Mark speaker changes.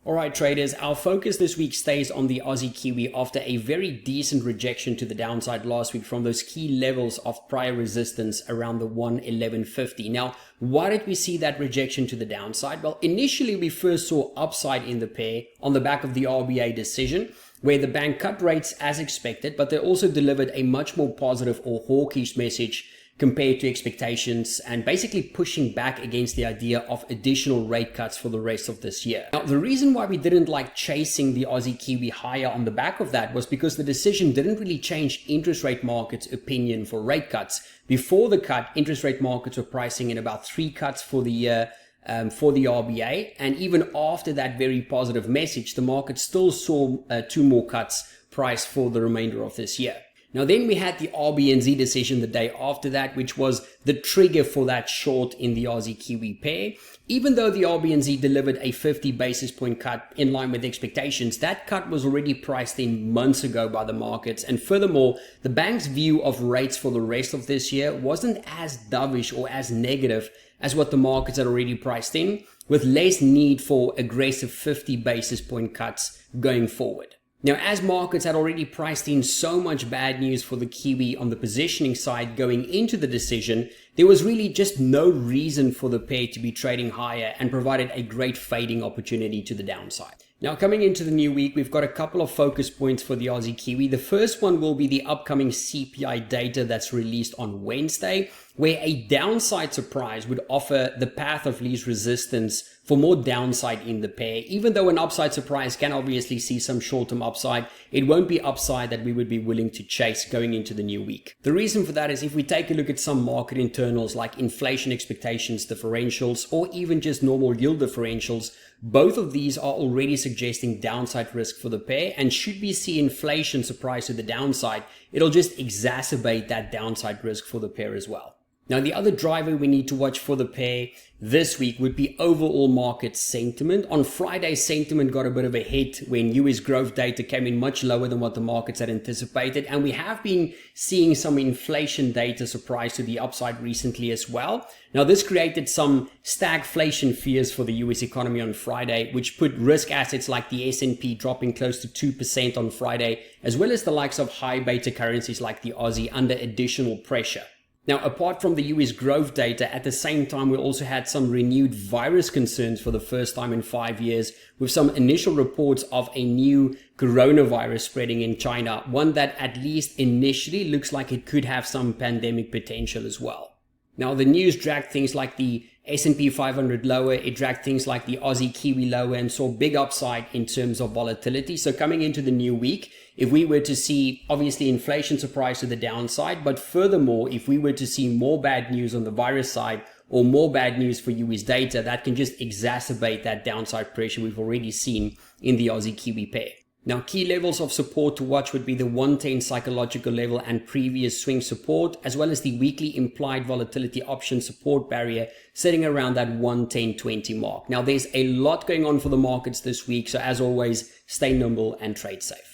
Speaker 1: Alright traders, our focus this week stays on the Aussie Kiwi after a very decent rejection to the downside last week from those key levels of prior resistance around the 111.50. Now, why did we see that rejection to the downside? Well, initially we first saw upside in the pair on the back of the RBA decision, where the bank cut rates as expected, but they also delivered a much more positive or hawkish message compared to expectations and basically pushing back against the idea of additional rate cuts for the rest of this year. Now, the reason why we didn't like chasing the Aussie Kiwi higher on the back of that was because the decision didn't really change interest rate markets' opinion for rate cuts. Before the cut, interest rate markets were pricing in about 3 cuts for the year for the RBA, and even after that very positive message, the market still saw 2 more cuts priced for the remainder of this year. Now then we had the AUDNZD decision the day after that, which was the trigger for that short in the Aussie Kiwi pair. Even though the AUDNZD delivered a 50 basis point cut in line with expectations, that cut was already priced in months ago by the markets. And furthermore, the bank's view of rates for the rest of this year wasn't as dovish or as negative as what the markets had already priced in, with less need for aggressive 50 basis point cuts going forward. Now, as markets had already priced in so much bad news for the Kiwi on the positioning side going into the decision, there was really just no reason for the pair to be trading higher and provided a great fading opportunity to the downside. Now, coming into the new week, we've got a couple of focus points for the Aussie Kiwi. The first one will be the upcoming CPI data that's released on Wednesday, where a downside surprise would offer the path of least resistance for more downside in the pair. Even though an upside surprise can obviously see some short-term upside, it won't be upside that we would be willing to chase going into the new week. The reason for that is if we take a look at some market internals like inflation expectations differentials or even just normal yield differentials, both of these are already suggesting downside risk for the pair, and should we see inflation surprise to the downside, it'll just exacerbate that downside risk for the pair as well. Now, the other driver we need to watch for the pair this week would be overall market sentiment. On Friday, sentiment got a bit of a hit when US growth data came in much lower than what the markets had anticipated. And we have been seeing some inflation data surprise to the upside recently as well. Now, this created some stagflation fears for the US economy on Friday, which put risk assets like the S&P dropping close to 2% on Friday, as well as the likes of high beta currencies like the Aussie under additional pressure. Now, apart from the US growth data, at the same time, we also had some renewed virus concerns for the first time in 5 years, with some initial reports of a new coronavirus spreading in China, one that at least initially looks like it could have some pandemic potential as well. Now, the news dragged things like the S&P 500 lower, it dragged things like the Aussie Kiwi lower and saw big upside in terms of volatility. So coming into the new week, if we were to see obviously inflation surprise to the downside, but furthermore, if we were to see more bad news on the virus side or more bad news for US data, that can just exacerbate that downside pressure we've already seen in the Aussie Kiwi pair. Now, key levels of support to watch would be the 110 psychological level and previous swing support, as well as the weekly implied volatility option support barrier sitting around that 110.20 mark. Now, there's a lot going on for the markets this week, so as always, stay nimble and trade safe.